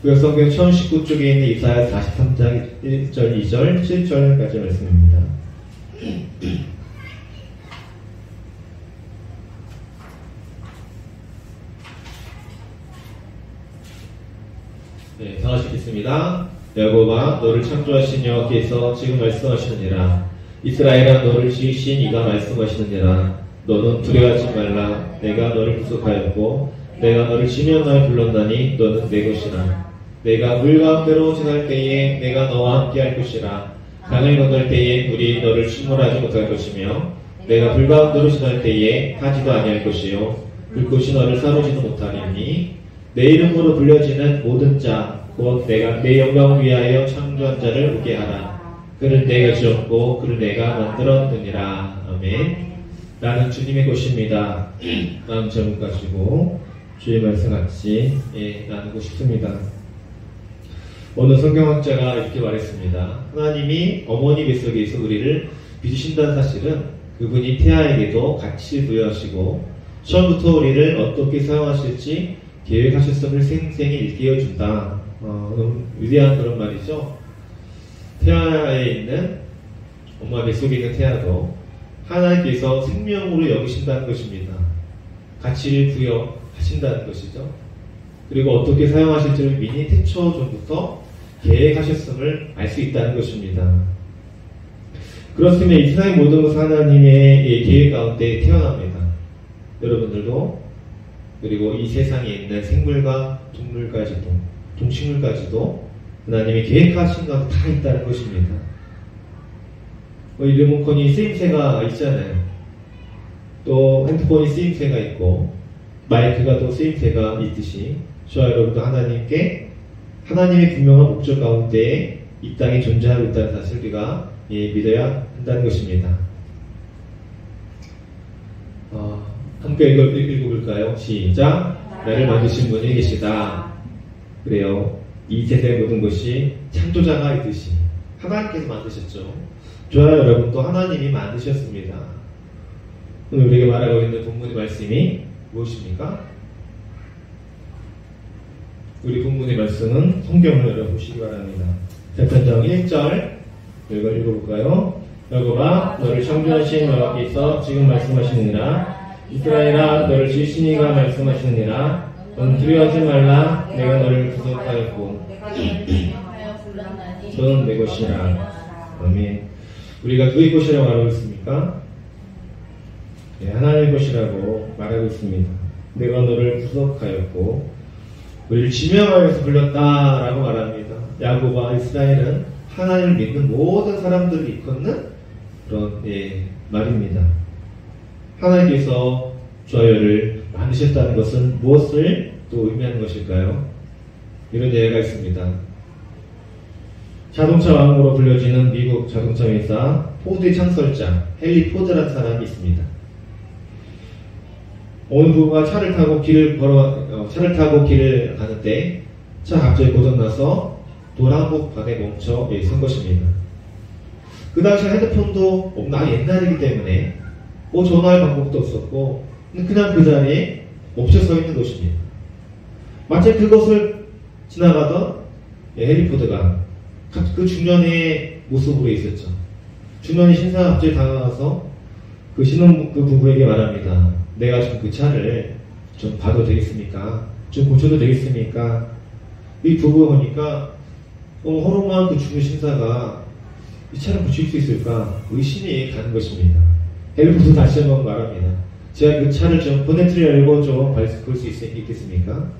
구약성경 1019쪽에 있는 이사야 43장 1절, 2절, 7절까지 말씀입니다. 네, 다 같이 읽겠습니다. 여호와 너를 창조하신 여호와께서 지금 말씀하시느니라. 이스라엘아 너를 지으신 이가 말씀하시느니라. 너는 두려워하지 말라. 내가 너를 구속하였고 내가 너를 지명하여 불렀나니 너는 내 것이라. 내가 물 가운데로 지날 때에 내가 너와 함께 할 것이라. 강을 건널 때에 물이 너를 침몰하지 못할 것이며 내가 불 가운데로 지날 때에 타지도 아니할 것이요 불꽃이 너를 사로지도 못하리니 내 이름으로 불려지는 모든 자 곧 내가 내 영광을 위하여 창조한 자를 오게 하라. 그를 내가 지었고 그를 내가 만들었느니라. 아멘. 나는 주님의 것입니다. 다음 제목 가지고 주의 말씀 같이 나누고 싶습니다. 어느 성경학자가 이렇게 말했습니다. 하나님이 어머니 뱃속에서 우리를 빚으신다는 사실은 그분이 태아에게도 가치를 부여하시고 처음부터 우리를 어떻게 사용하실지 계획하셨음을 생생히 일깨워준다. 너무 위대한 그런 말이죠. 태아에 있는 엄마 뱃속에 있는 태아도 하나님께서 생명으로 여기신다는 것입니다. 가치를 부여하신다는 것이죠. 그리고 어떻게 사용하실지를 미리 태초 전부터 계획하셨음을 알 수 있다는 것입니다. 그렇습니다. 이 세상의 모든 것은 하나님의 계획 가운데 태어납니다. 여러분들도 그리고 이 세상에 있는 생물과 동물까지도 동식물까지도 하나님이 계획하신 것 다 있다는 것입니다. 이 리모컨이 쓰임새가 있잖아요. 또 핸드폰이 쓰임새가 있고 마이크가 또 쓰임새가 있듯이 저와 여러분도 하나님의 분명한 목적 가운데 이 땅에 존재하고 있다는 사실을 우리가 믿어야 한다는 것입니다. 함께 읽어볼까요? 시작. 나를 만드신 분이 계시다. 그래요. 이 세상의 모든 것이 창조자가 있듯이 하나님께서 만드셨죠. 저와 여러분도 하나님이 만드셨습니다. 오늘 우리에게 말하고 있는 본문의 말씀이 무엇입니까? 우리 본문의 말씀은 성경을 열어보시기 바랍니다. 사편장 1절 이걸 읽어볼까요? 여호와 너를 창조하신 여호와께서 지금 말씀하시느니라. 이스라엘아 너를 지으신 이가 말씀하시느니라. 너는 두려워하지 말라. 내가 너를 구속하였고 너는 내 것이라. 아멘. 우리가 누구의 것이라고 말하고 있습니까? 네, 하나님의 것이라고 말하고 있습니다. 내가 너를 구속하였고 우리를 지명하여서 불렀다라고 말합니다. 야곱과 이스라엘은 하나님을 믿는 모든 사람들을 이끄는 그런 말입니다. 하나님께서 저희를 만드셨다는 것은 무엇을 또 의미하는 것일까요? 이런 예가 있습니다. 자동차 왕으로 불려지는 미국 자동차 회사 포드의 창설자 헨리 포드라는 사람이 있습니다. 어느 부부가 차를 타고 길을 가는데 차 갑자기 고장나서 돌 한복판에 멈춰 선 것입니다. 그 당시 핸드폰도 옛날이기 때문에 전화할 방법도 없었고 그냥 그 자리에 멈춰 서 있는 것입니다. 마치 그것을 지나가던 헨리 포드가 그 중년의 모습으로 있었죠. 중년의 신사가 갑자기 다가가서 그 부부에게 말합니다. 내가 좀 그 차를 좀 봐도 되겠습니까? 좀 고쳐도 되겠습니까? 이 부부가 보니까 허름한 그 중년 신사가 이 차를 고칠 수 있을까? 의심이 가는 것입니다. 헨리 포드 다시 한번 말합니다. 제가 그 차를 좀 보네트를 열고 좀 볼 수 있겠습니까?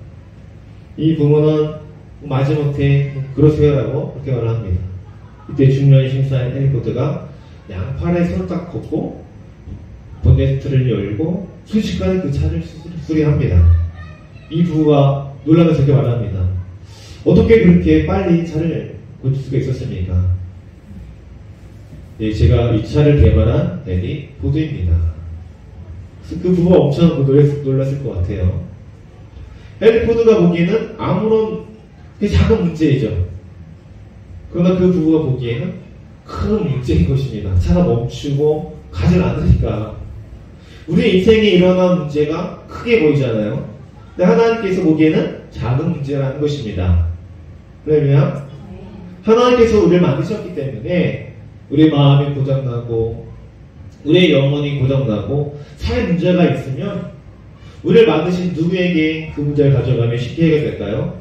이 부모는 마지못해 그러세요라고 그렇게 말을 합니다. 이때 중년의 신사인 헨리 포드가 양팔에 손을 딱 걷고 보네트를 열고 순식간에 그 차를 수리합니다. 이 부부가 놀라면서 이렇게 말합니다. 어떻게 그렇게 빨리 차를 고칠 수가 있었습니까? 제가 이 차를 개발한 헨리 포드입니다. 그래서 그 부부가 엄청 놀랐을 것 같아요. 헨리 포드가 보기에는 아무런 작은 문제이죠. 그러나 그 부부가 보기에는 큰 문제인 것입니다. 차가 멈추고 가질 않으니까. 우리 인생에 일어난 문제가 크게 보이잖아요. 근데 하나님께서 보기에는 작은 문제라는 것입니다. 할렐루야. 하나님께서 우리를 만드셨기 때문에 우리의 마음이 고장나고 우리의 영혼이 고장나고 사회 문제가 있으면 우리를 만드신 누구에게 그 문제를 가져가면 쉽게 해결될까요?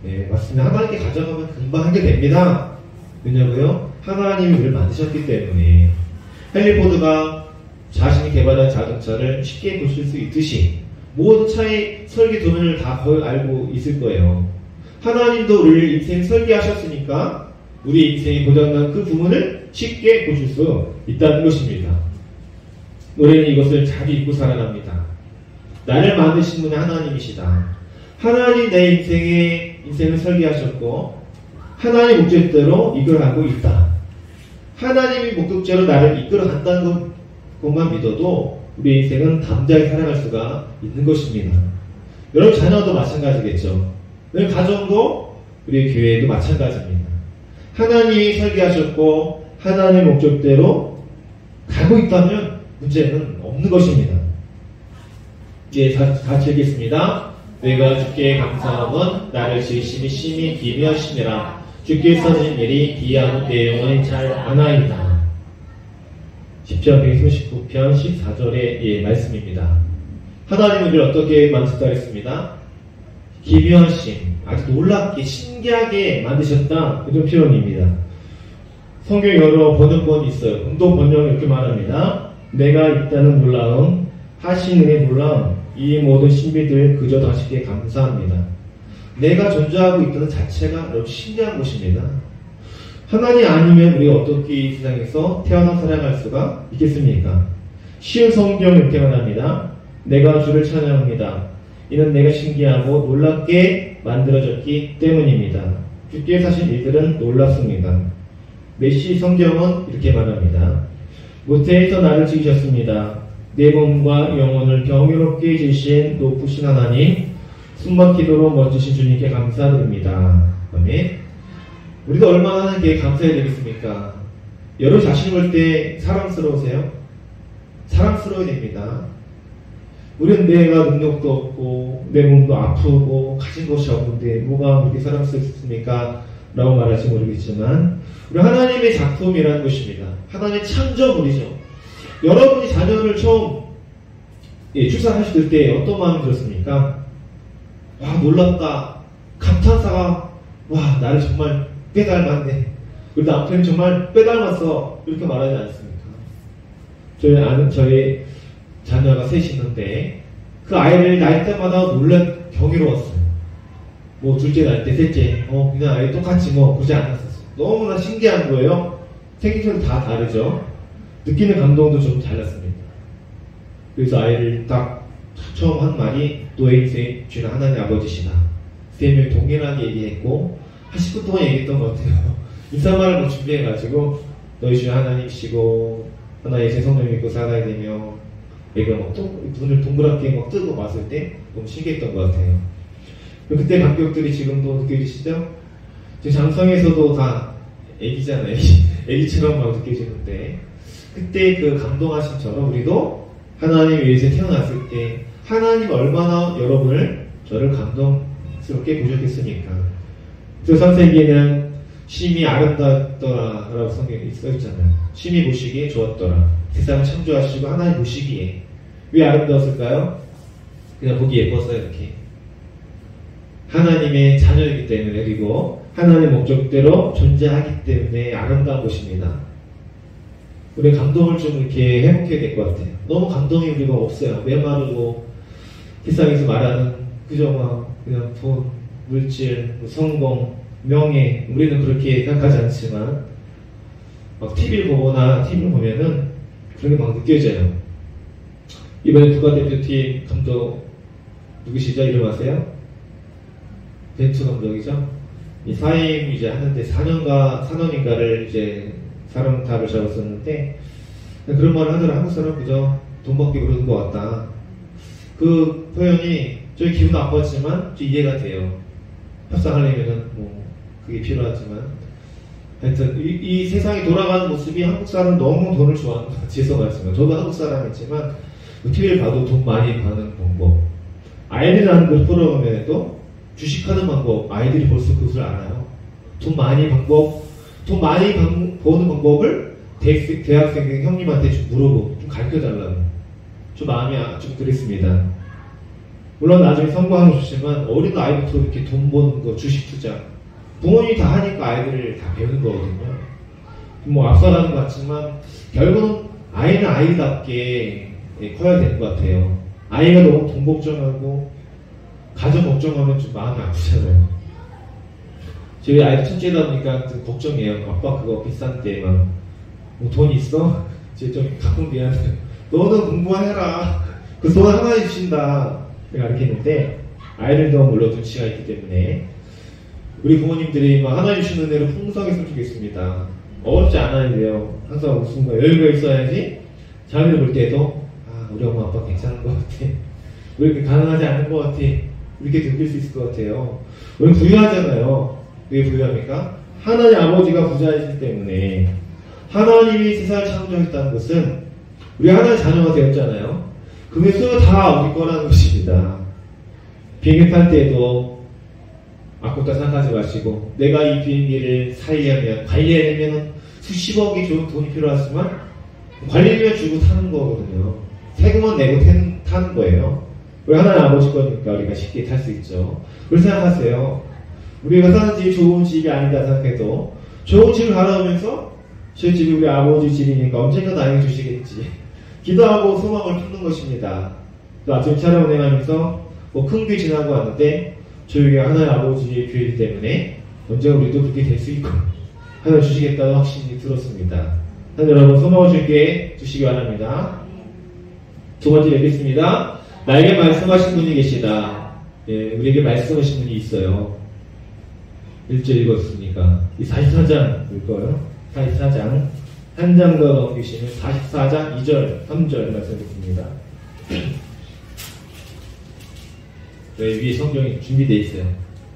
네, 맞습니다. 하나님께 가져가면 금방 해결됩니다. 왜냐고요? 하나님이 우리를 만드셨기 때문에. 헨리 포드가 자신이 개발한 자동차를 쉽게 고칠 수 있듯이 모든 차의 설계 도면을 다 거의 알고 있을 거예요. 하나님도 우리를 인생 설계하셨으니까 우리 인생이 고장난 그 부분을 쉽게 고칠 수 있다는 것입니다. 노래는 이것을 잘 잊고 살아납니다. 나를 만드신 분이 하나님이시다. 하나님 내 인생을 설계하셨고 하나님의 목적대로 이끌어가고 있다. 하나님이 목적대로 나를 이끌어간다는 것만 믿어도 우리 인생은 담대하게 살아갈 수가 있는 것입니다. 여러분 자녀도 마찬가지겠죠. 우리 가정도 우리 교회도 마찬가지입니다. 하나님이 설계하셨고 하나님의 목적대로 가고 있다면 문제는 없는 것입니다. 예, 같이 읽겠습니다. 내가 주께 감사함은 나를 지으심이 심히 기묘하시니라. 주께서 하신 일이 기이하고 내 영혼이 잘 아나이다. 10편 139편 14절의 예, 말씀입니다. 하나님은 우리를 어떻게 만드셨다 했습니다. 기묘하심, 아주 놀랍게 신기하게 만드셨다. 이런 표현입니다. 성경 여러 번역본이 있어요. 공동 번역은 이렇게 말합니다. 내가 있다는 놀라움, 하신 은혜의 놀라움, 이 모든 신비들 그저 다시게 감사합니다. 내가 존재하고 있다는 자체가 너무 신기한 것입니다. 하나님 아니면 우리가 어떻게 이 세상에서 태어나 살아갈 수가 있겠습니까? 쉬운 성경 이렇게 말합니다. 내가 주를 찬양합니다. 이는 내가 신기하고 놀랍게 만들어졌기 때문입니다. 주께서 하신 일들은 놀랍습니다. 메시 성경은 이렇게 말합니다. 모태에서 나를 지으셨습니다. 내 몸과 영혼을 경이롭게 지으신 높으신 하나님, 숨막히도록 멋지신 주님께 감사드립니다. 아멘. 우리도 얼마나 하나님께 감사해야 되겠습니까? 여러분 자신 볼 때 사랑스러우세요? 사랑스러워야 됩니다. 우리는 내가 능력도 없고 내 몸도 아프고 가진 것이 없는데 뭐가 그렇게 사랑스럽습니까? 라고 말할지 모르겠지만 우리 하나님의 작품이라는 것입니다. 하나님의 창조물이죠. 여러분이 자녀를 처음 출산하실 때 어떤 마음이 들었습니까? 와 놀랍다. 감탄사가 와 나를 정말 빼닮았네. 우리 남편이 정말 빼닮았어. 이렇게 말하지 않습니까? 저희 자녀가 셋이 있는데 그 아이를 낳을 때마다 놀란 경이로웠어요. 뭐 둘째 낳을 때 셋째 그냥 아이 똑같이 보지 않았었어요. 너무나 신기한 거예요. 생기처럼 다 다르죠. 느끼는 감동도 좀 달랐습니다. 그래서 아이를 딱 처음 한 말이 너의 인생 주는 하나님 아버지시다. 세 명이 동일하게 얘기했고 한 10분 동안 얘기했던 것 같아요. 인사말을 준비해가지고 너희 주는 하나님이시고 하나의 제 성령 믿고 살아야 되며 애가 눈을 동그랗게 뜨고 봤을 때 너무 신기했던 것 같아요. 그때 감격들이 지금도 느껴지시죠? 지금 장성에서도 다 애기잖아요. 애기처럼 막 느껴지는데 그때 그 감동하심처럼 우리도 하나님 위해서 태어났을 때 하나님 얼마나 여러분을 저를 감동스럽게 보셨겠습니까? 그 창세기에는 심히 아름다웠더라 라고 성경에 써있잖아요. 심히 보시기에 좋았더라. 세상을 창조하시고 하나님 보시기에 왜 아름다웠을까요? 그냥 보기 예뻐서 이렇게 하나님의 자녀이기 때문에 그리고 하나님의 목적대로 존재하기 때문에 아름다운 것입니다. 우리 감동을 좀 이렇게 회복해야 될 것 같아요. 너무 감동이 우리가 없어요. 메마르고 세상에서 말하는 그저 그냥 돈, 물질, 성공, 명예 우리는 그렇게 생각하지 않지만 TV를 보면은 그런 게 막 느껴져요. 이번에 국가대표팀 감독 누구시죠? 이름 아세요? 벤투 감독이죠? 이 사임 이제 하는데 4년인가를 이제 사령탑을 잡았었는데 그런 말을 하더라. 한국 사람 그저 돈 받기 그러는 것 같다. 그 표현이 저희 기분 나빴지만 좀 이해가 돼요. 협상하려면은 그게 필요하지만 하여튼 이 세상이 돌아가는 모습이 한국 사람은 너무 돈을 좋아하는 것 같이 죄송하지만 저도 한국 사람이지만 TV를 봐도 돈 많이 버는 방법 아이들이라는 그 프로그램에도 주식하는 방법, 아이들이 벌써 그것을 알아요. 돈 많이 버는 방법을 대학생 형님한테 좀 물어보고 좀 가르쳐달라고. 좀 마음이 좀 그랬습니다. 물론 나중에 성공하고 싶지만 어린 아이부터 이렇게 돈 버는 거, 주식 투자 부모님이 다 하니까 아이들을 다 배우는 거거든요. 뭐 앞서가는 것 같지만 결국은 아이는 아이답게 커야 되는 것 같아요. 아이가 너무 돈 걱정하고 가정 걱정하면 좀 마음이 아프잖아요. 저희 아이도 첫째다 보니까 좀 걱정해요. 아빠 그거 비싼데 막 뭐 돈 있어? 이제 좀 가끔 미안해요. 너는 공부해라. 그 돈 하나에 주신다. 제가 가르치는데 아이들도 물론 눈치가 있기 때문에 우리 부모님들이 막 하나님 주는 대로 풍성했으면 좋겠습니다. 어렵지 않아야 돼요. 항상 웃음과 여유가 있어야지 자녀를 볼 때도 우리 엄마 아빠 괜찮은 것 같아. 왜 이렇게 가능하지 않은 것 같아. 이렇게 느낄 수 있을 것 같아요. 우리 부유하잖아요. 왜 부유합니까? 하나님 아버지가 부자이시기 때문에 하나님이 세상을 창조했다는 것은 우리 하나님의 자녀가 되었잖아요. 그게 서로 다 우리 거라는 것입니다. 비행기 탈 때도 아깝다 생각하지 마시고 내가 이 비행기를 관리하려면 수십억이 좋은 돈이 필요하지만 관리비만 주고 타는 거거든요. 세금만 내고 타는 거예요. 우리 하나님 아버지 거니까 우리가 쉽게 탈 수 있죠. 그렇게 생각하세요. 우리가 사는 집이 좋은 집이 아니다 생각해도 좋은 집을 바라보면서 저 집이 우리 아버지 집이니까 언젠가 나에게 주시겠지. 기도하고 소망을 품는 것입니다. 또 아침 차량 운행하면서 뭐 큰 길 지나고 왔는데 저희가 하나님 아버지의 교회이기 때문에 언젠가 우리도 그렇게 될 수 있고 하나님 주시겠다는 확신이 들었습니다. 하나님 여러분 소망을 주시기 바랍니다. 두 번째 뵙겠습니다. 나에게 말씀하신 분이 계시다. 예, 우리에게 말씀하신 분이 있어요. 1절 읽었으니까 이 44장 읽어요. 44장 한 장 더 넘기시면 44장 2절 3절 말씀드립니다. 위에 성경이 준비되어 있어요.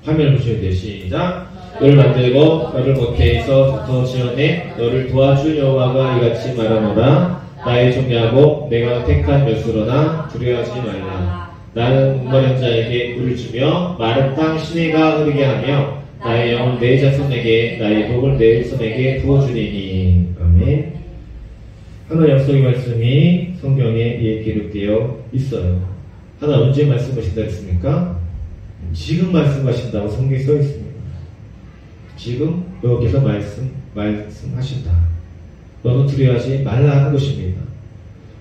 화면을 보시면 돼요. 시작. 너를 만들고 너를 모태에서부터 지어내 너를 도와줄 여호와가 이같이 말하노라. 나의 종야고 내가 택한 멸수로나 두려워하지 말라. 나는 목마른 자에게 물을 주며 마른 땅 시내가 흐르게 하며 나의 영을 내 자손에게 나의 복을 내 후손에게 부어주리니. 아멘. 하나의 약속의 말씀이 성경에 기록되어 있어요. 하나 언제 말씀하신다 했습니까? 지금 말씀하신다고 성경에 써 있습니다. 지금 여기서 말씀하신다. 너는 두려워하지 말라 하는 것입니다.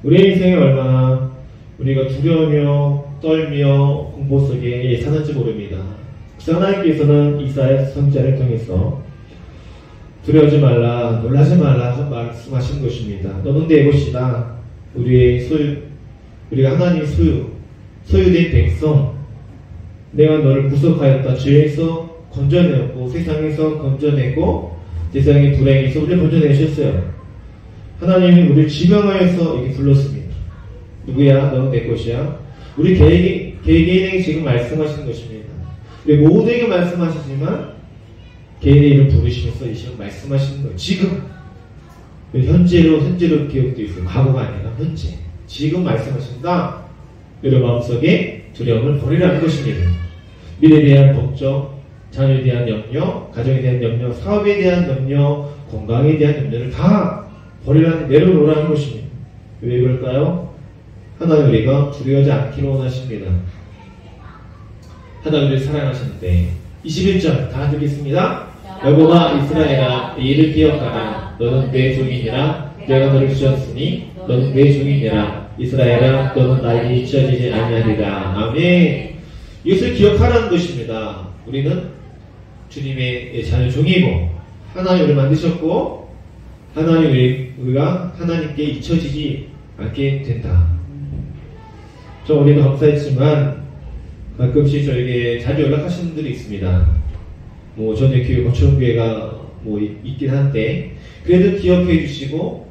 우리의 인생에 얼마나 우리가 두려우며 떨며 공포 속에 사는지 모릅니다. 하나님께서는 이사야 선지자를 통해서 두려워하지 말라, 놀라지 말라 말씀하신 것입니다. 너는 내 것이다. 우리가 하나님의 소유된 백성, 내가 너를 구속하였다. 죄에서 건져내었고 세상에서 건져내고 세상의 불행에서 우리를 건져내셨어요. 하나님이 우리를 지명하여서 이렇게 불렀습니다. 누구야? 너는 내 것이야. 우리 개개인에게 지금 말씀하시는 것입니다. 우리 모두에게 말씀하시지만 개인의 이름 부르시면서 이 시간 말씀하시는 거예요. 지금 현재로 기억되어 있어요. 과거가 아니라 현재. 지금 말씀하신다. 여러분 마음속에 두려움을 버리라는 것입니다. 미래에 대한 걱정, 자녀에 대한 염려, 가정에 대한 염려, 사업에 대한 염려, 건강에 대한 염려를 다 내려놓으라는 것입니다. 왜 그럴까요? 하나님 우리가 두려워하지 않기를 원하십니다. 하나님 우리를 사랑하시는데 21절 다 듣겠습니다. 여호와 이스라엘아 이를 기억하라. 너는 내 종이니라. 내가 너를 지었으니 너는 내 종이니라. 이스라엘아 너는 나에게 잊혀지지 아니하리라. 아멘. 이것을 기억하라는 것입니다. 우리는 주님의 자녀 종이고 하나님 우리를 만드셨고 하나님 우리가 하나님께 잊혀지지 않게 된다. 저 우리도 감사했지만 가끔씩 저에게 자주 연락하시는 분들이 있습니다. 뭐 전에 교회 거처교회가 뭐 있긴 한데 그래도 기억해 주시고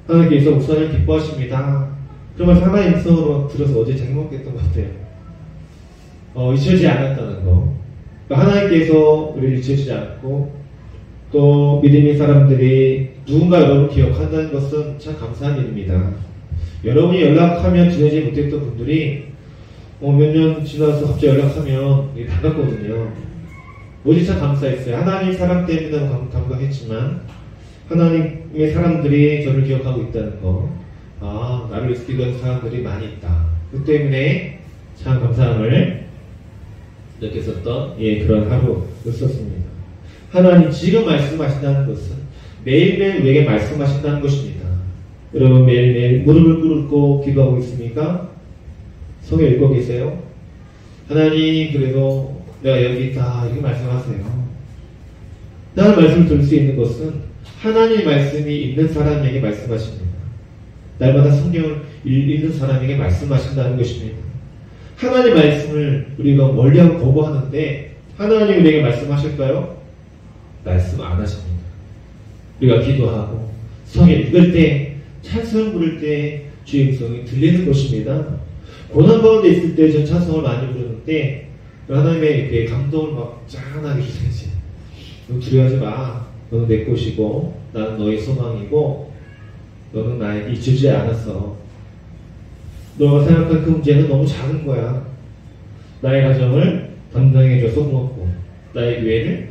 하나님께서 목사님을 기뻐하십니다. 그런 말씀 하나의 음성으로 들어서 어제 장목했던 것 같아요. 잊혀지지 않았다는 거. 그러니까 하나님께서 우리를 잊혀지지 않고 또 믿음의 사람들이 누군가 여러분을 기억한다는 것은 참 감사한 일입니다. 여러분이 연락하면 지내지 못했던 분들이 몇 년 지나서 갑자기 연락하면 이게 반갑거든요. 뭐지 참 감사했어요. 하나님 사랑 때문에 감격했지만 하나님의 사람들이 저를 기억하고 있다는 거, 나를 위해서 기도하는 사람들이 많이 있다. 그 때문에 참 감사함을 느꼈었던 그런 하루였었습니다. 하나님 지금 말씀하신다는 것은 매일매일 우리에게 말씀하신다는 것입니다. 여러분 매일매일 무릎을 꿇고 기도하고 있습니까? 성경 읽고 계세요? 하나님 그래도 내가 여기 있다 이렇게 말씀하세요. 나는 말씀을 들을 수 있는 것은 하나님의 말씀이 있는 사람에게 말씀하십니다. 날마다 성경을 읽는 사람에게 말씀하신다는 것입니다. 하나님의 말씀을 우리가 멀리하고 거부하는데 하나님 우리에게 말씀하실까요? 말씀 안 하십니다. 우리가 기도하고 성경 읽을 때 찬송 부를 때 주의 음성이 들리는 것입니다. 고난 가운데 있을 때 전 찬송을 많이 부르는데 하나님의 이렇게 감동을 막 짠하게 주세요. 너 두려워하지 마. 너는 내 것이고 나는 너의 소망이고 너는 나에게 잊혀지지 않았어. 너가 생각한 그 문제는 너무 작은 거야. 나의 가정을 담당해줘서 고맙고 나의 교회를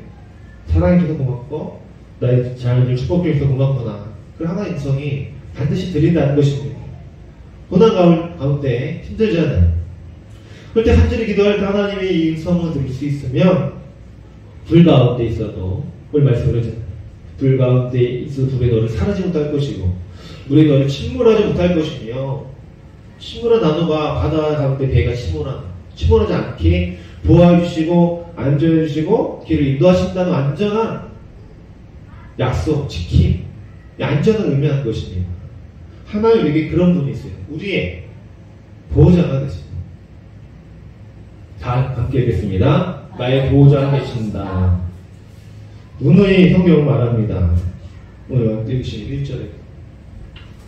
사랑해줘서 고맙고 나의 자녀를 축복해줘서 고맙구나. 그 하나의 음성이 반드시 들린다는 것입니다. 고난 가운데 힘들잖아요. 그럴 때 간절히 기도할 때 하나님의 이 음성을 들을 수 있으면 불 가운데 있어도 오늘 말씀을 하잖아요. 불 가운데 있어도 불의 너를 사라지 못할 것이고 물의 너를 침몰하지 못할 것이며 침몰한 나무가 바다 가운데 배가 침몰하지 않게 보호해 주시고 안전해 주시고 길을 인도하신다는 안전한 약속, 지킴, 안전을 의미하는 것입니다. 하나님 우리에게 그런 분이 있어요. 우리의 보호자가 되십니다. 다 함께 읽겠습니다. 나의 보호자가 계신다. 누누이 성경을 말합니다. 오늘 61절에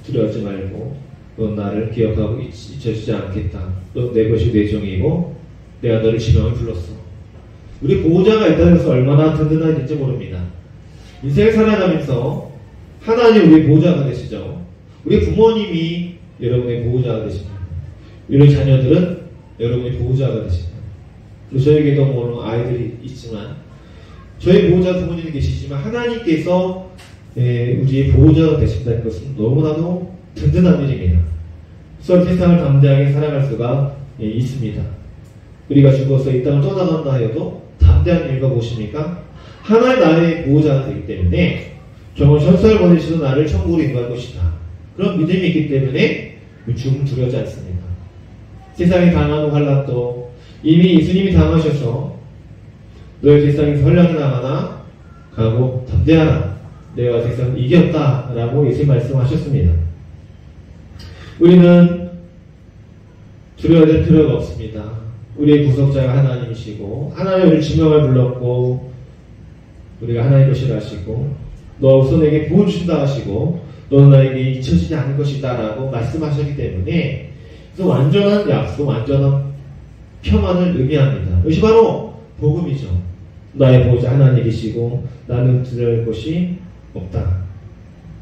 두려워하지 말고 넌 나를 기억하고 잊혀지지 않겠다. 넌 내 것이 내 종이고 내가 너를 지명을 불렀어. 우리 보호자가 있다는 것은 얼마나 든든한지 모릅니다. 인생을 살아가면서 하나님 우리 보호자가 되시죠. 우리 부모님이 여러분의 보호자가 되십니다. 우리 자녀들은 여러분의 보호자가 되십니다. 그리고 저에게도 물론 아이들이 있지만 저희 보호자 부모님이 계시지만 하나님께서 우리의 보호자가 되신다는 것은 너무나도 든든한 일입니다. 그래서 세상을 담대하게 살아갈 수가 있습니다. 우리가 죽어서 이 땅을 떠나간다 해도 담대한 일과 무엇입니까? 하나의 나의 보호자가 되기 때문에 정말 천사를 보내시는 나를 천국으로 인도할 것이다. 그런 믿음이 있기 때문에 죽음 두려워하지 않습니다. 세상에 당하는 환난도 이미 예수님이 당하셔서 너의 세상에서 혼란이 나가나 가고 담대하라. 내가 세상을 이겼다 라고 예수님 말씀하셨습니다. 우리는 두려워할 필요가 없습니다. 우리의 구속자가 하나님이시고 하나님을 지명을 불렀고 우리가 하나님 것이라 하시고 너 우선에게 보호 주신다 하시고 너는 나에게 잊혀지지 않을 것이다 라고 말씀하셨기 때문에 그래서 완전한 약속, 완전한 평안을 의미합니다. 이것이 바로 복음이죠. 나의 보호자 하나님이시고 나는 두려울 것이 없다.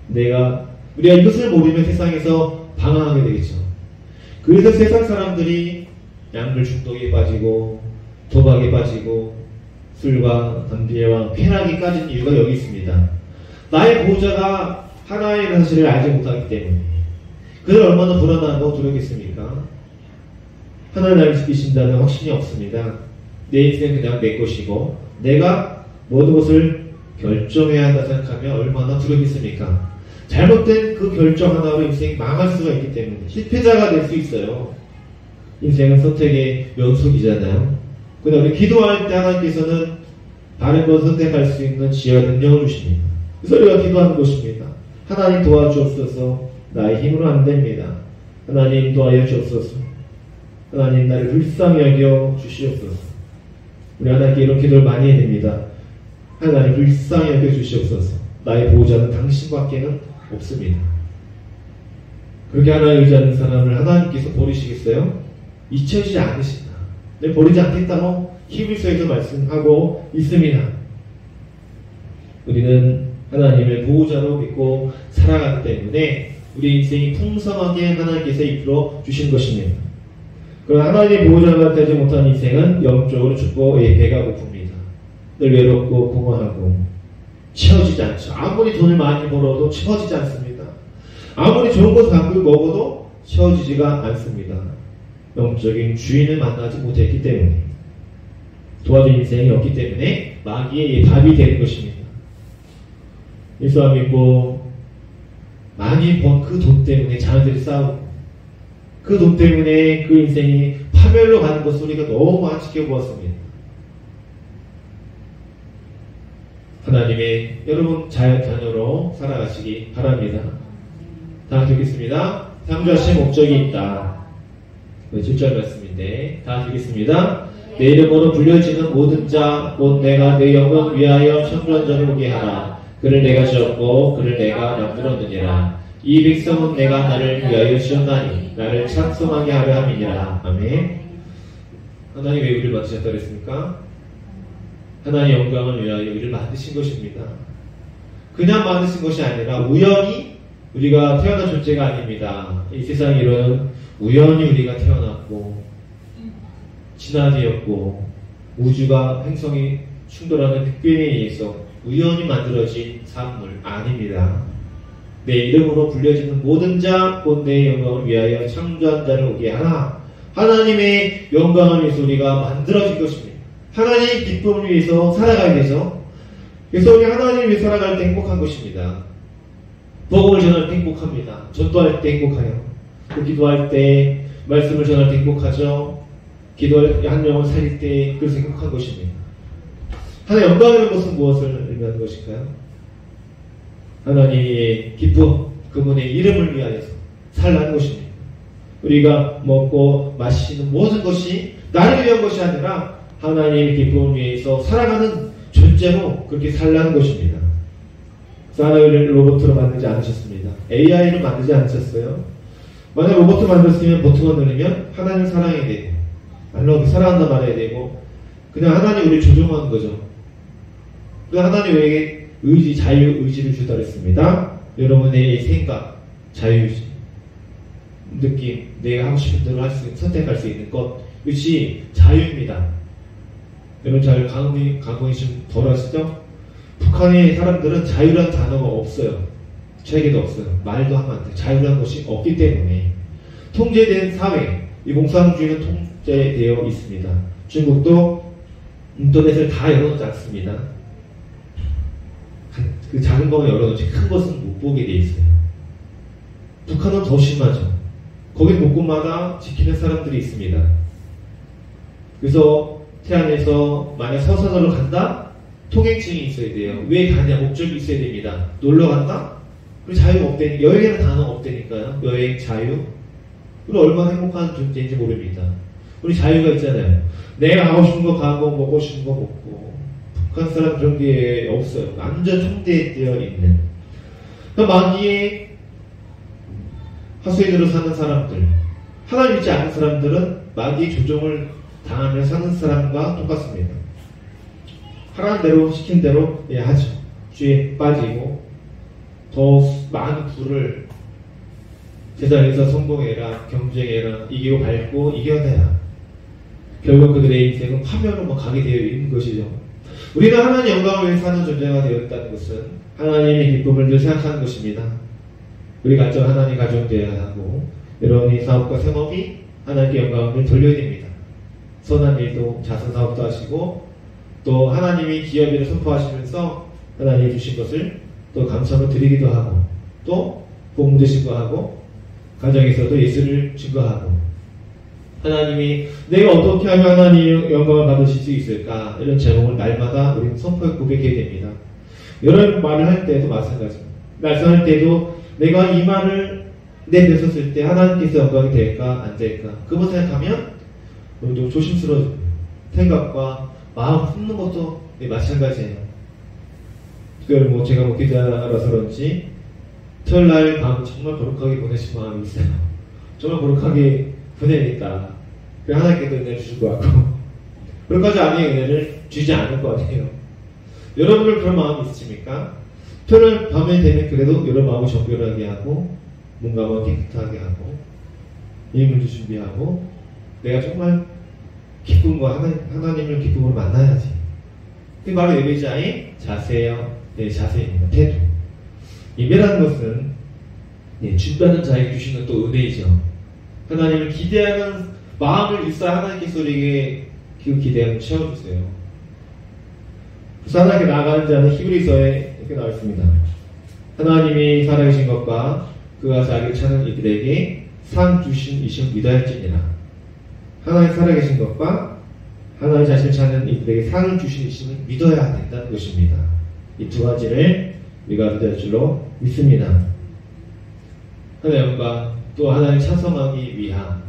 우리가 이것을 모르면 세상에서 방황하게 되겠죠. 그래서 세상 사람들이 약물 중독에 빠지고 도박에 빠지고 술과 담배와 쾌락에 빠진 이유가 여기 있습니다. 나의 보호자가 하나의 사실을 알지 못하기 때문에 그들 얼마나 불안하고 두렵겠습니까? 하나님 나를 지키신다는 확신이 없습니다. 내 인생은 그냥 내 것이고 내가 모든 것을 결정해야 한다 생각하면 얼마나 두렵겠습니까? 잘못된 그 결정 하나로 인생이 망할 수가 있기 때문에 실패자가 될 수 있어요. 인생은 선택의 연속이잖아요. 그런데 우리 기도할 때 하나님께서는 다른 걸 선택할 수 있는 지혜와 능력을 주십니다. 그래서 우리가 기도하는 것입니다. 하나님 도와주옵소서. 나의 힘으로 안 됩니다. 하나님 도와여 주옵소서. 하나님 나를 불쌍히 여겨 주시옵소서. 우리 하나님께 이런 기도를 많이 해야 됩니다. 하나님 불쌍히 여겨 주시옵소서. 나의 보호자는 당신밖에는 없습니다. 그렇게 하나님 의지하는 사람을 하나님께서 버리시겠어요? 잊혀지지 않으신다. 내 버리지 않겠다고 히브리서에서 말씀하고 있습니다. 우리는 하나님을 보호자로 믿고 살아가기 때문에 우리 인생이 풍성하게 하나님께서 이끌어 주신 것입니다. 그러나 하나님의 보호자가 되지 못한 인생은 영적으로 춥고 배가 고픕니다. 늘 외롭고 공허하고 채워지지 않죠. 아무리 돈을 많이 벌어도 채워지지 않습니다. 아무리 좋은 것을 갖고 먹어도 채워지지가 않습니다. 영적인 주인을 만나지 못했기 때문에, 도와준 인생이 없기 때문에 마귀의 밥이 되는 것입니다. 예수 안 믿고 많이 번 그 돈 때문에 자녀들이 싸우고, 그 돈 때문에 그 인생이 파멸로 가는 것을 우리가 너무 많이 지켜보았습니다. 하나님의 여러분 자녀로 살아가시기 바랍니다. 다 듣겠습니다. 창조하신 목적이 있다. 7절 말씀인데 다 듣겠습니다. 내 이름으로 불려지는 모든 자 곧 내가 내 영광 위하여 창조한 자를 오게 하라. 그를 내가 지었고 그를 내가 만들었느니라. 이 백성은 내가 나를 위하여 지었나니 나를 찬송하게 하려 함이니라. 아멘. 하나님 왜 우리를 만드셨다 그랬습니까? 하나님의 영광을 위하여 우리를 만드신 것입니다. 그냥 만드신 것이 아니라 우연히 우리가 태어난 존재가 아닙니다. 이 세상에 이런 우연히 우리가 태어났고 진화되었고 우주가 행성이 충돌하는 빅뱅에 의해서 우연히 만들어진 산물 아닙니다. 내 이름으로 불려지는 모든 자 곧 내 영광을 위하여 창조한 자를 오게 하라. 하나님의 영광을 위해서 우리가 만들어진 것입니다. 하나님의 기쁨을 위해서 살아가야 되죠. 그래서 우리 하나님을 위해 살아갈 때 행복한 것입니다. 복음을 전할 때 행복합니다. 전도할 때 행복해요. 기도할 때 말씀을 전할 때 행복하죠. 기도할 때 한 명을 살릴 때 그래서 행복한 것입니다. 하나님 영광이라는 것은 무엇을 의미하는 것일까요? 하나님의 기쁨, 그분의 이름을 위하여서 살라는 것입니다. 우리가 먹고 마시는 모든 것이 나를 위한 것이 아니라 하나님의 기쁨을 위해서 살아가는 존재로 그렇게 살라는 것입니다. 사람을 로봇으로 만들지 않으셨습니다. AI를 만들지 않으셨어요. 만약 로봇을 만들었으면 버튼을 누르면 하나님을 사랑해야 되고, 알라고 사랑한다 말해야 되고, 그냥 하나님 우리를 조종하는 거죠. 그 하나님 우리에게 의지, 자유의지를 주다 그랬습니다. 여러분의 생각, 자유의지, 느낌, 내가 하고 싶은 대로 선택할 수 있는 것, 이것이 자유입니다. 여러분 잘 강의 좀 덜 하시죠? 북한의 사람들은 자유라는 단어가 없어요. 책에도 없어요. 말도 하면 안 돼요. 자유라는 것이 없기 때문에 통제된 사회, 이 공산주의는 통제되어 있습니다. 중국도 인터넷을 다 열어놓지 않습니다. 그 작은 것만 열어놓지 큰 것은 못 보게 돼 있어요. 북한은 더 심하죠. 거기 곳곳마다 지키는 사람들이 있습니다. 그래서 태안에서 만약 서산으로 간다? 통행증이 있어야 돼요. 왜 가냐? 목적이 있어야 됩니다. 놀러 간다? 그리고 자유가 없다니까. 여행에는 단어가 없다니까요. 여행, 자유. 우리 얼마나 행복한 존재인지 모릅니다. 우리 자유가 있잖아요. 내가 하고 싶은 거 가고 먹고 싶은 거 먹고. 북한 사람 그런 게 없어요. 완전 통제되어 있는. 그러니까 마귀의 하수인으로 사는 사람들, 하나님 믿지 않는 사람들은 마귀의 조종을 당하며 사는 사람과 똑같습니다. 하라는 대로 시킨 대로 하죠. 죄에 빠지고 더 많은 불을 세상에서 성공해라, 경쟁해라, 이기고 밟고 이겨내라. 결국 그들의 인생은 파멸로 가게 되어 있는 것이죠. 우리가 하나님의 영광을 위해 사는 존재가 되었다는 것은 하나님의 기쁨을 늘 생각하는 것입니다. 우리 가정 하나님 가정 되어야 하고, 여러분이 사업과 생업이 하나님께 영광을 돌려야 됩니다. 선한 일도 자선 사업도 하시고, 또 하나님이 기업일을 선포하시면서 하나님이 주신 것을 또 감사를 드리기도 하고, 또 복음 증거하고, 가정에서도 예수를 증거하고, 하나님이 내가 어떻게 하면 하나님의 영광을 받으실 수 있을까, 이런 제목을 날마다 우리는 선포해 고백해야 됩니다. 여러 말을 할 때도 마찬가지입니다. 말씀할 때도 내가 이 말을 내뱉었을 때 하나님께서 영광이 될까 안 될까, 그것 생각하면 우리도 조심스러운 생각과 마음 품는 것도 마찬가지예요. 특별히 제가 기자라서 그런지 토요일날 밤 정말 거룩하게 보내신 마음이 있어요. 정말 거룩하게 보내니까 하나님께도 은혜를 주실 것 같고, 그런까지 아니의 은혜를 주지 않을 것 같아요. 여러분들 그런 마음이 있으십니까? 토요일 밤에 되면 그래도 여러 마음을 정결하게 하고, 몸과 마음 깨끗하게 하고, 예물도 준비하고, 내가 정말 기쁨과 하나님을 기쁨으로 만나야지. 그게 바로 예배자의 자세예요. 네, 자세입니다. 태도. 예배라는 것은 준비하는 자에게 주시는 또 은혜이죠. 하나님을 기대하는 마음을 일사 하나님께서 우리에게 그 기대함을 채워주세요. 부산하게 나아가는 자는 히브리서에 이렇게 나와 있습니다. 하나님이 살아계신 것과 그가 자기를 찾는 이들에게 상 주신 이심 믿어할지니라. 하나님 살아계신 것과 하나님 자신을 찾는 이들에게 상을 주신 이심을 믿어야 된다는 것입니다. 이 두 가지를 우리가 믿을 줄로 믿습니다. 하나님 영광, 또 하나님 찬송하기 위함.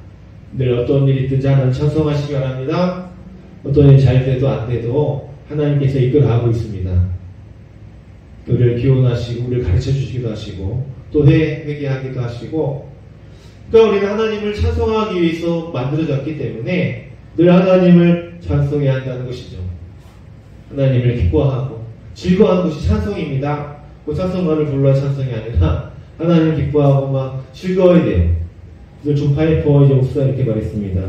늘 어떤 일이 있든지 하나님 찬송하시기 바랍니다. 어떤 일이 잘 돼도 안 돼도 하나님께서 이끌어가고 있습니다. 우리를 기원하시고 우리를 가르쳐 주시기도 하시고 또 회개하기도 하시고, 그러니까 우리는 하나님을 찬송하기 위해서 만들어졌기 때문에 늘 하나님을 찬송해야 한다는 것이죠. 하나님을 기뻐하고 즐거워하는 것이 찬송입니다. 그 찬송가를 불러야 찬송이 아니라 하나님을 기뻐하고 막 즐거워야 돼요. 그래서 존 파이퍼 이제 목사가 이렇게 말했습니다.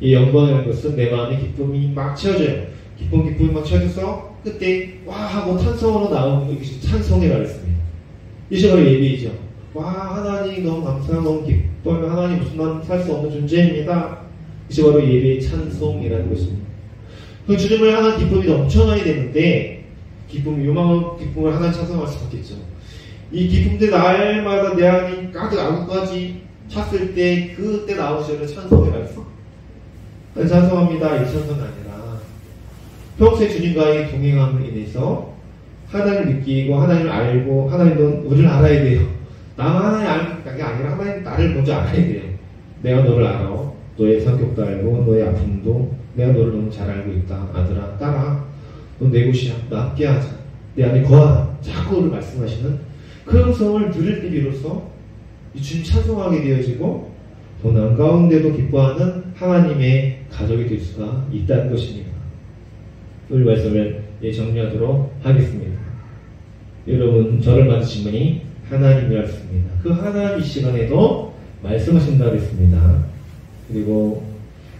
이 영광이라는 것은 내 마음에 기쁨이 막 채워져요. 기쁨이 막 채워져서 그때 와 하고 찬송으로 나오는 것이 찬송이라고 했습니다. 이것이 바로 예배이죠. 와 하나님 너무 감사하고 너무 기뻐요. 하나님 없으면 살 수 없는 존재입니다. 이것이 바로 예배의 찬송이라는 것입니다. 그 주님을 향한 기쁨이 넘쳐나야 되는데 요망한 기쁨을 하나님 찬송할 수밖에 없죠. 이 기쁨들 날마다 내 안이 가득 안고까지 찼을 때 그때 나오시는 찬송이라고 했습니다. 찬송합니다. 이 찬송이 아니라 평소에 주님과의 동행함을 인해서 하나님을 느끼고 하나님을 알고, 하나님은 우리를 알아야 돼요. 나만 하나님 아는 게 아니라 하나님 나를 먼저 알아야 돼요. 내가 너를 알아. 너의 성격도 알고 너의 아픔도 내가 너를 너무 잘 알고 있다. 아들아 딸아 넌 내 곳이야. 나 함께하자. 내 안에 거하라. 자꾸 우리 말씀하시는 그 음성을 들을 때 비로소 이 주님 찬송하게 되어지고 고난 가운데도 기뻐하는 하나님의 가족이 될 수가 있다는 것입니다. 오늘 말씀을 정리하도록 하겠습니다. 여러분 저를 만드신 분이 하나님이었습니다. 그 하나님 이 시간에도 말씀하신다고 했습니다. 그리고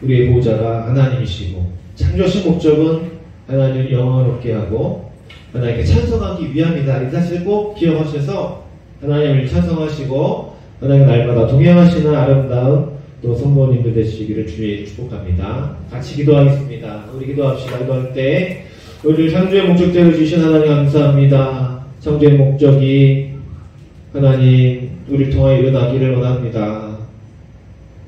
우리의 보호자가 하나님이시고 창조하신 목적은 하나님을 영원롭게 하고 하나님께 찬송하기 위함이다. 이 사실을 꼭 기억하셔서 하나님을 찬송하시고 하나님 날마다 동행하시는 아름다운 또 성도님들 되시기를 주의 축복합니다. 같이 기도하겠습니다. 우리 기도합시다. 기도할 때 우리를 창조의 목적대로 주신 하나님 감사합니다. 창조의 목적이 하나님 우리를 통하여 일어나기를 원합니다.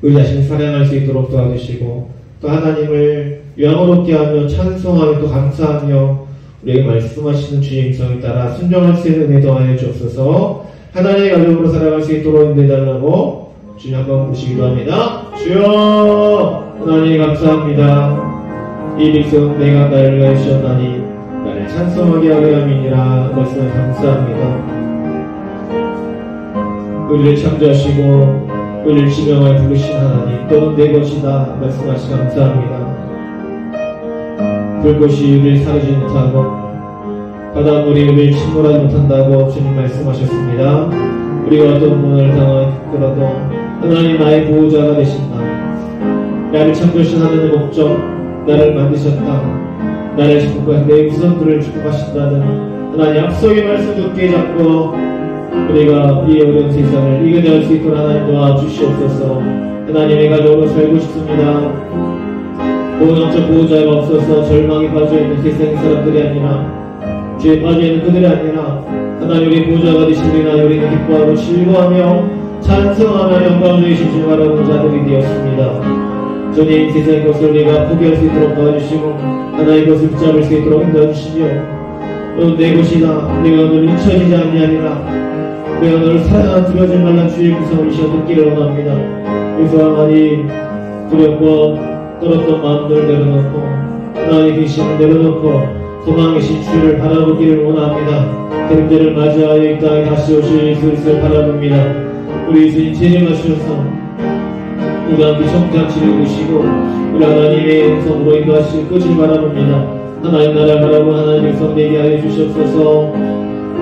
우리 자신을 사랑할 수 있도록 도와주시고 또 하나님을 영원롭게 하며 찬송하며 또 감사하며 우리에게 말씀하시는 주의 음성에 따라 순종할 수 있는 은혜 더하여 주옵소서. 하나님의 가족으로 살아갈 수 있도록 인도해달라고 주님 한번 부르시기도 합니다. 주여 하나님 감사합니다. 이 백성 내가 나를 위하여 주셨나니 나를 찬송하게 하려 함이니라. 말씀 감사합니다. 우리를 창조하시고 우리를 지명하여 부르신 하나님 너는 내 것이다 말씀하시 감사합니다. 불꽃이 우리를 사르지 못하고 바닷물이 우리를 침몰하지 못한다고 주님 말씀하셨습니다. 우리가 어떤 문을 당하더라도 하나님 나의 보호자가 되신다. 나를 창조하신 하나님의 목적 나를 만드셨다. 나를 축복하신 내 후손들을 축복하신다는 하나님 약속의 말씀 굳게 잡고 우리가 이 어려운 세상을 이겨낼 수 있도록 하나님 도와주시옵소서. 하나님의 가족으로 살고 싶습니다. 영적 보호자가 없어서 절망에 빠져있는 세상의 사람들이 아니라 죄에 빠져있는 그들이 아니라 하나님 우리 보호자가 되시리나 우리는 기뻐하고 즐거워하며 찬송하며 영광을 주신 줄 바라보는 자들이 되었습니다. 주님 세상의 것을 우리가 포기할 수 있도록 도와주시고 하나님의 것을 붙잡을 수 있도록 인도해주시며 너는 내 것이다. 내가 너를 잊혀지지 아니하리라. 내가 너를 사랑하는 두려워하지 말란 주의 구성을 이시어 듣기를 원합니다. 그래서 하나님 두렵고 떨었던 마음들을 내려놓고 하나님의 계심을 내려놓고 소망이신 주를 바라보기를 원합니다. 그림자를 맞이하여 이 땅에 다시 오실 예수를 바라봅니다. 우리 예수님 재림하셔서 우리 함께 성장치를 보시고 우리 하나님의 음성으로 인도하실 것을 바라봅니다. 하나님 나라를 바라보 하나님의 성 되게 하여 주시옵소서.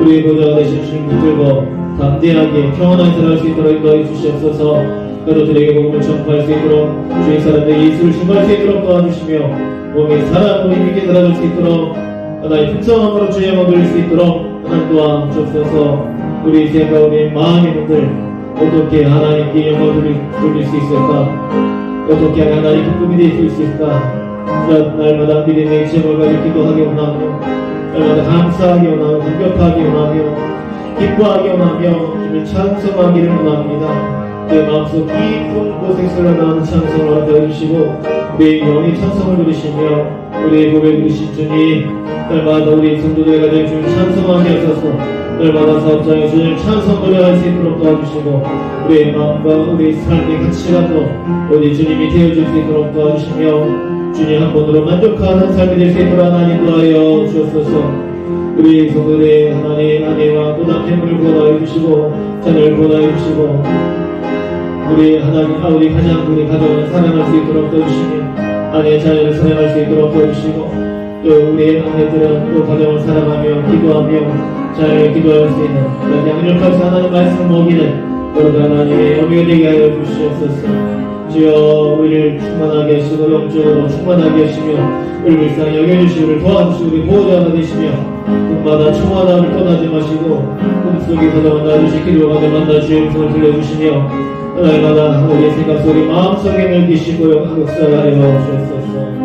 우리의 보좌가 되신 주님 붙들고 담대하게 평안하게 살아갈 수 있도록 인도하여 주시옵소서. 가족들에게 복음을 전파할 수 있도록 주의 사람들이 예수를 신뢰할 수 있도록 도와주시며 몸이 사랑으로 힘있게 살아갈 수 있도록 하나님 풍성함으로 주의 영광 돌릴 수 있도록 하나님 또한 주옵소서. 우리 생각 우리 마음의 분들 어떻게 하나님께 영광 돌릴 수 있을까? 어떻게 하면 하나님 기쁨이 될 수 있을까? 날마다 믿음의 지혜를 가지고 기도하기 원하며 날마다 감사하기 원하며 감격하기 원하며 기뻐하기 원하며 주님 찬송하기를 원합니다. 내 마음속 깊은 곳에서 나는 찬송을 되어주시고 우리 영이 찬송을 부르시며 우리의 고백을 부르신 주님 날마다 우리 성도들의 가정에 주님 찬송하게 하셔서 날마다 사업장에 주님 찬송 노래할 수 있도록 도와주시고 우리의 마음과 우리의 삶의 가치관도 우리 주님이 되어줄 수 있도록 도와주시며 주님 한 번으로 만족하는 삶이 될 수 있도록 하나님 도와여 주옵소서. 우리 성도들의 하나님 아내와 또 남편을 구원하여 주시고 자녀를 구원하여 주시고 우리 하나님 우리 가장들의 가정을 사랑할 수 있도록 도와주시며 아내 자녀를 사랑할 수 있도록 도와주시고 또 우리 아내들은 또 가정을 사랑하며 기도하며 잘 기도할 수 있는 그런 양력할 수 하나님 말씀 먹이는 여러분 하나님의 어미가 되게 하여 주시옵소서. 주여 우리를 충만하게 하시고 영적으로 충만하게 하시며 우리 불쌍히 여겨주시고 우리를 도와주시고 우리 보호자가 되시며 꿈마다 청하나를 떠나지 마시고 꿈속에서도 만나주시 기도가 만나 주의 음성을 들려주시며 날마다 우리의 생각 속에 마음속에 넓히시고 역사하여 주옵소서.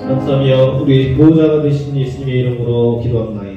감사하며 우리 보호자가 되신 예수님의 이름으로 기도합니다.